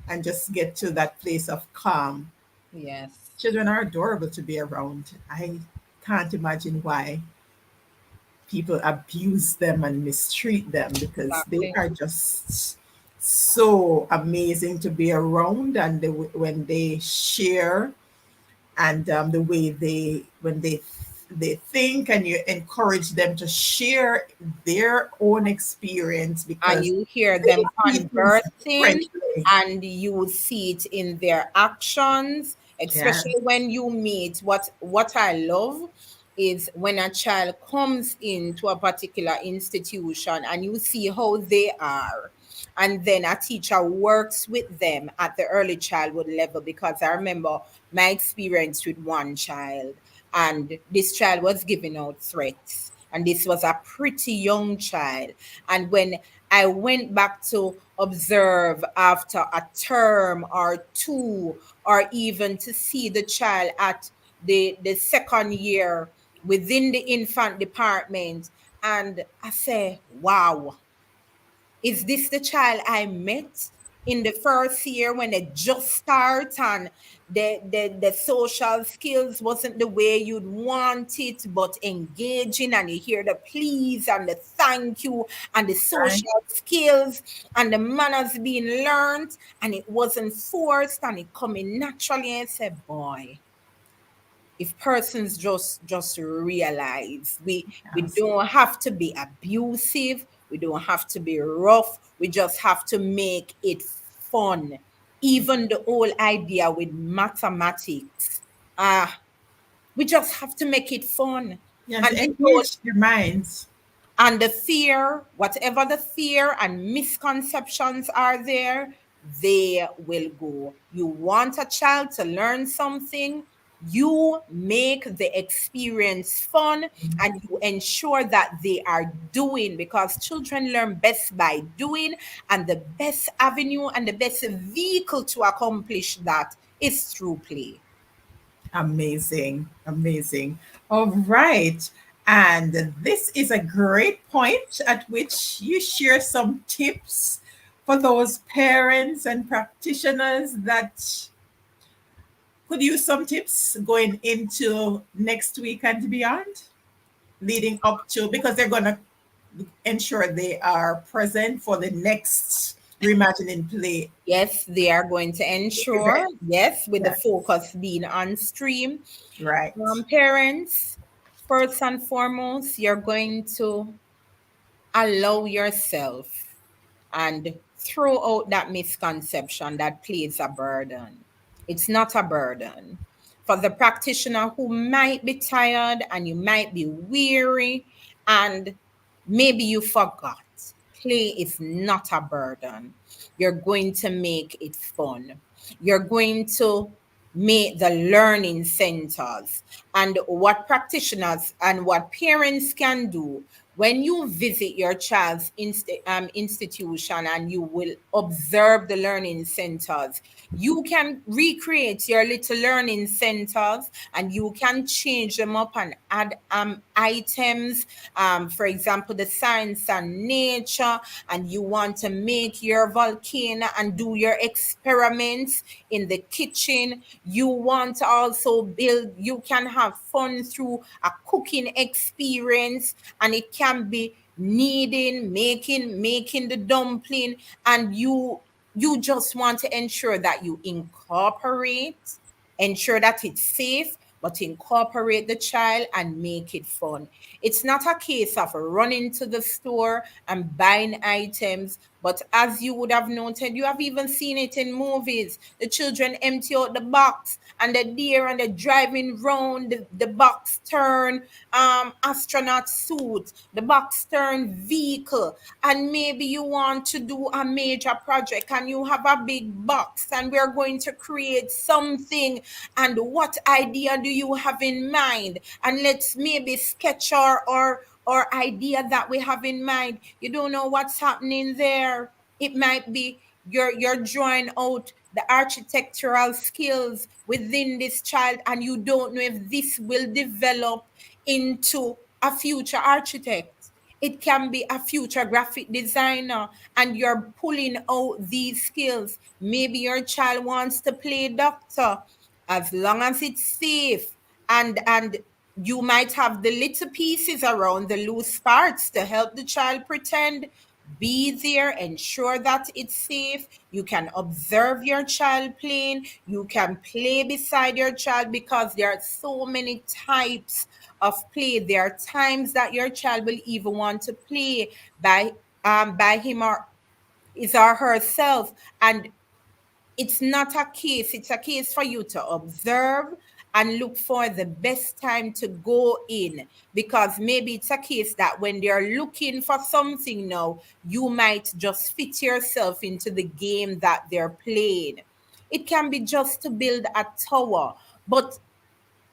[SPEAKER 1] and just get to that place of calm.
[SPEAKER 2] Yes,
[SPEAKER 1] Children are adorable to be around. I can't imagine why people abuse them and mistreat them because they
[SPEAKER 2] exactly.
[SPEAKER 1] are just so amazing to be around, and when they share, and the way they think, and you encourage them to share their own experience
[SPEAKER 2] And
[SPEAKER 1] because
[SPEAKER 2] you hear
[SPEAKER 1] they
[SPEAKER 2] them
[SPEAKER 1] see things
[SPEAKER 2] conversing,
[SPEAKER 1] differently.
[SPEAKER 2] and you see it in their actions,
[SPEAKER 1] Yes,
[SPEAKER 2] especially when you meet. What I love is when a child comes into a particular institution and you see how they are, and then a teacher works with them at the early childhood level. Because I remember my experience with one child, and this child was giving out threats, and this was a pretty young child. And when I went back to observe after a term or two, or even to see the child at the second year within the infant department, and I say, wow, is this the child I met in the first year when they just start, and the social skills wasn't the way you'd want it, but engaging, and you hear the please and the thank you and the
[SPEAKER 1] right.
[SPEAKER 2] social skills and the manners being learned, and it wasn't forced and it coming naturally, and say, boy, If persons just realize we
[SPEAKER 1] Yes.
[SPEAKER 2] don't have to be abusive, we don't have to be rough, we just have to make it fun. Even the whole idea with mathematics, ah, we just have to make it fun.
[SPEAKER 1] Yes,
[SPEAKER 2] And the whole
[SPEAKER 1] engage their minds.
[SPEAKER 2] and the fear, whatever the fear and misconceptions are there, they will go. You want a child to learn something, you make the experience fun and you ensure that they are doing, because children learn best by doing, and the best avenue and the best vehicle to accomplish that is through play.
[SPEAKER 1] Amazing. Amazing. All right. And this is a great point at which you share some tips for those parents and practitioners that could use some tips going into next week and beyond, leading up to, because they're going to ensure they are present for the next Reimagining Play
[SPEAKER 2] Yes, they are going to ensure,
[SPEAKER 1] event.
[SPEAKER 2] yes, with the
[SPEAKER 1] Yeah,
[SPEAKER 2] focus being on stream.
[SPEAKER 1] right.
[SPEAKER 2] Parents, first and foremost, you're going to allow yourself and throw out that misconception that play is a burden. It's not a burden. For the practitioner who might be tired and you might be weary and maybe you forgot, play is not a burden. You're going to make it fun. You're going to make the learning centers. And what practitioners and what parents can do when you visit your child's institution and you will observe the learning centers, you can recreate your little learning centers and you can change them up and add items. For example, the science and nature, and you want to make your volcano and do your experiments in the kitchen. You want to also build, you can have fun through a cooking experience, and it can be kneading, making the dumpling, and you just want to ensure that you incorporate, ensure that it's safe, but incorporate the child and make it fun. It's not a case of running to the store and buying items, but as you would have noted, you have even seen it in movies. The children empty out the box and they're there and they're driving round the box turn astronaut suit, the box turn vehicle, and maybe you want to do a major project and you have a big box and we're going to create something. And what idea do you have in mind? And let's maybe sketch our idea that we have in mind. You don't know what's happening there. It might be you're drawing out the architectural skills within this child, and you don't know if this will develop into a future architect. It can be a future graphic designer, and you're pulling out these skills. Maybe your child wants to play doctor, as long as it's safe, and you might have the little pieces around the loose parts to help the child pretend. Be there, ensure that it's safe. You can observe your child playing. You can play beside your child, because there are so many types of play. There are times that your child will even want to play by him or his or herself, and it's not a case, it's a case for you to observe and look for the best time to go in, because maybe it's a case that when they're looking for something now, you might just fit yourself into the game that they're playing. It can be just to build a tower, but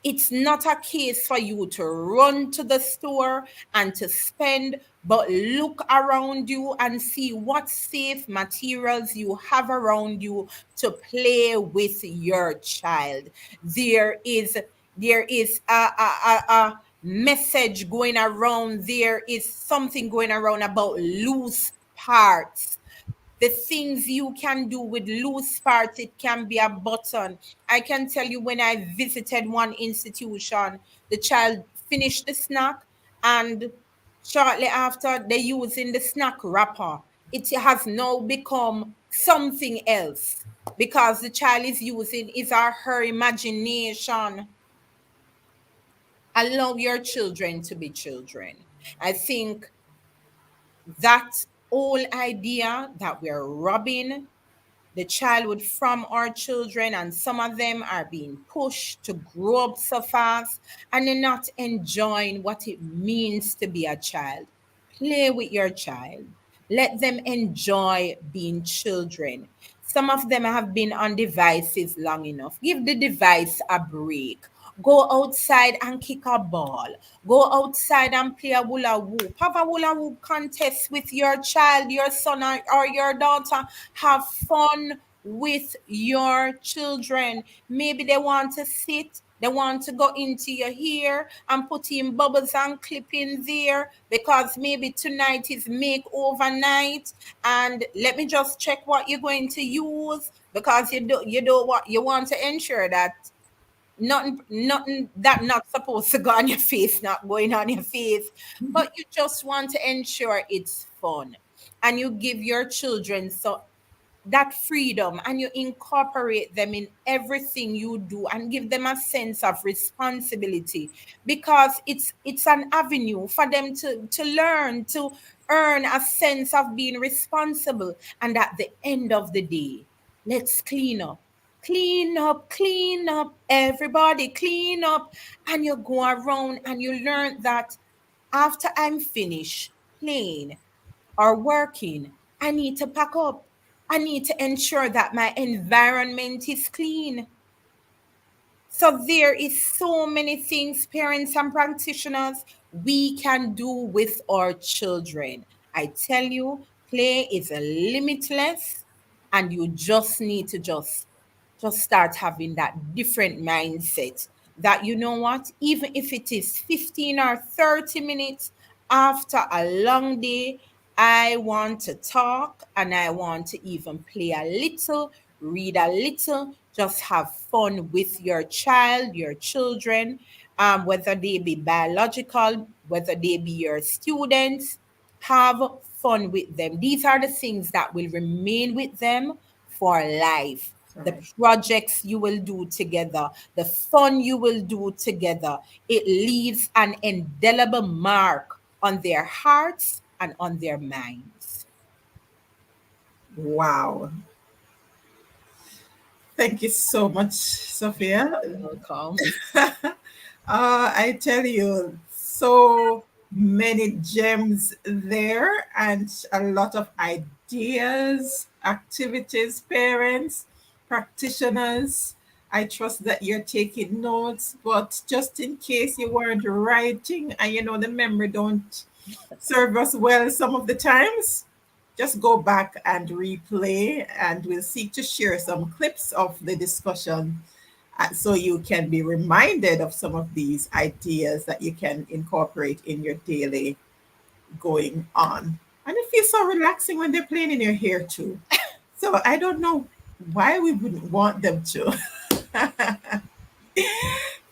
[SPEAKER 2] it's not a case for you to run to the store and to spend, but look around you and see what safe materials you have around you to play with your child. There is a message going around. There is something going around about loose parts, the things you can do with loose parts. It can be a button. I can tell you, when I visited one institution, the child finished the snack, and shortly after, they using the snack wrapper. It has now become something else, because the child is using his or her imagination. Allow your children to be children. I think that whole idea that we're robbing the childhood from our children, and some of them are being pushed to grow up so fast and they're not enjoying what it means to be a child. Play with your child, let them enjoy being children. Some of them have been on devices long enough. Give the device a break. Go outside and kick a ball. Go outside and play a hula hoop. Have a hula hoop contest with your child, your son, or your daughter. Have fun with your children. Maybe they want to sit, they want to go into your hair and put in bubbles and clip in there because maybe tonight is makeover night. And let me just check what you're going to use, because you do what you want to ensure that nothing that not supposed to go on your face, not going on your face, but you just want to ensure it's fun. And you give your children that freedom, and you incorporate them in everything you do and give them a sense of responsibility, because it's an avenue for them to learn to earn a sense of being responsible. And at the end of the day, let's clean up. Clean up, clean up, everybody clean up. And you go around and you learn that after I'm finished playing or working, I need to pack up. I need to ensure that my environment is clean. So there is so many things, parents and practitioners, we can do with our children. I tell you, play is limitless, and you just need to just start having that different mindset that, you know what, even if it is 15 or 30 minutes after a long day, I want to talk and I want to even play a little, read a little, just have fun with your child, your children, whether they be biological, whether they be your students. Have fun with them. These are the things that will remain with them for life. The
[SPEAKER 1] Right.
[SPEAKER 2] projects you will do together, the fun you will do together, it leaves an indelible mark on their hearts and on their minds.
[SPEAKER 1] Wow. Thank you so much, Sophia.
[SPEAKER 2] Welcome.
[SPEAKER 1] I tell you, so many gems there and a lot of ideas, activities, parents, practitioners. I trust that you're taking notes, but just in case you weren't writing and the memory don't serve us well some of the times, just go back and replay, and we'll seek to share some clips of the discussion so you can be reminded of some of these ideas that you can incorporate in your daily going on. And it feels so relaxing when they're playing in your hair too. So I don't know why we wouldn't want them to.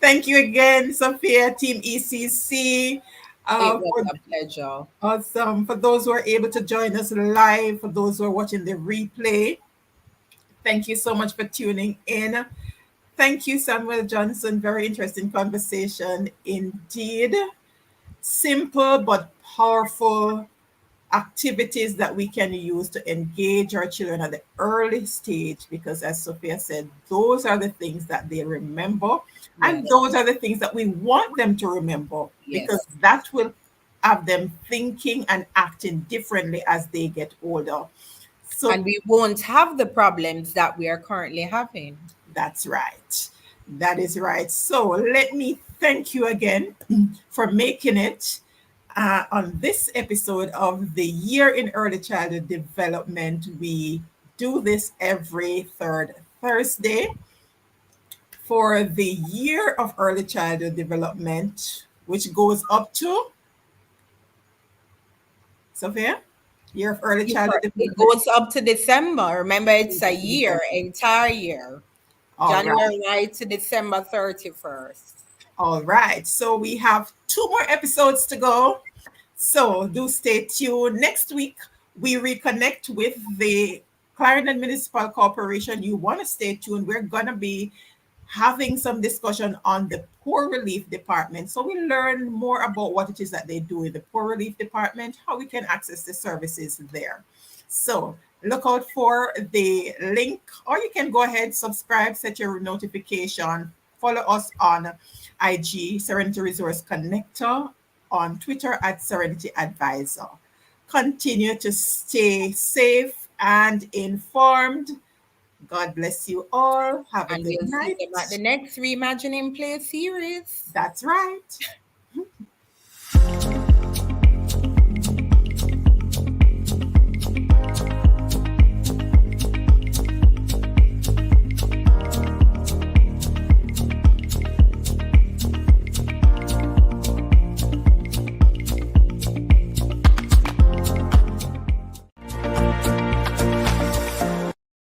[SPEAKER 1] Thank you again, Sophia, Team ECC.
[SPEAKER 2] It was
[SPEAKER 1] For
[SPEAKER 2] a pleasure.
[SPEAKER 1] Awesome. For those who are able to join us live, for those who are watching the replay, thank you so much for tuning in. Thank you, Samuel Johnson. Very interesting conversation indeed. Simple but powerful activities that we can use to engage our children at the early stage, because as Sophia said, those are the things that they remember, and
[SPEAKER 2] Yes,
[SPEAKER 1] those are the things that we want them to remember, because
[SPEAKER 2] yes.
[SPEAKER 1] that will have them thinking and acting differently as they get older. So
[SPEAKER 2] And we won't have the problems that we are currently having.
[SPEAKER 1] that's right. That is right. So let me thank you again for making it on this episode of the Year in Early Childhood Development. We do this every third Thursday for the Year of Early Childhood Development, which goes up to, Sophia, Year of Early Childhood
[SPEAKER 2] It
[SPEAKER 1] Development.
[SPEAKER 2] goes up to December. Remember, it's a year, entire year.
[SPEAKER 1] All right.
[SPEAKER 2] January right to December 31st.
[SPEAKER 1] All right. So we have two more episodes to go. So do stay tuned. Next week, we reconnect with the Clarendon Municipal Corporation. You want to stay tuned. We're going to be having some discussion on the poor relief department. So we learn more about what it is that they do in the poor relief department, how we can access the services there. So look out for the link, or you can go ahead, subscribe, set your notification, follow us on IG, Serenity Resource Connector, on Twitter at Serenity Advisor. Continue to stay safe and informed. God bless you all. Have a
[SPEAKER 2] And
[SPEAKER 1] good
[SPEAKER 2] we'll see them at the
[SPEAKER 1] night.
[SPEAKER 2] next Reimagining Play series.
[SPEAKER 1] That's right.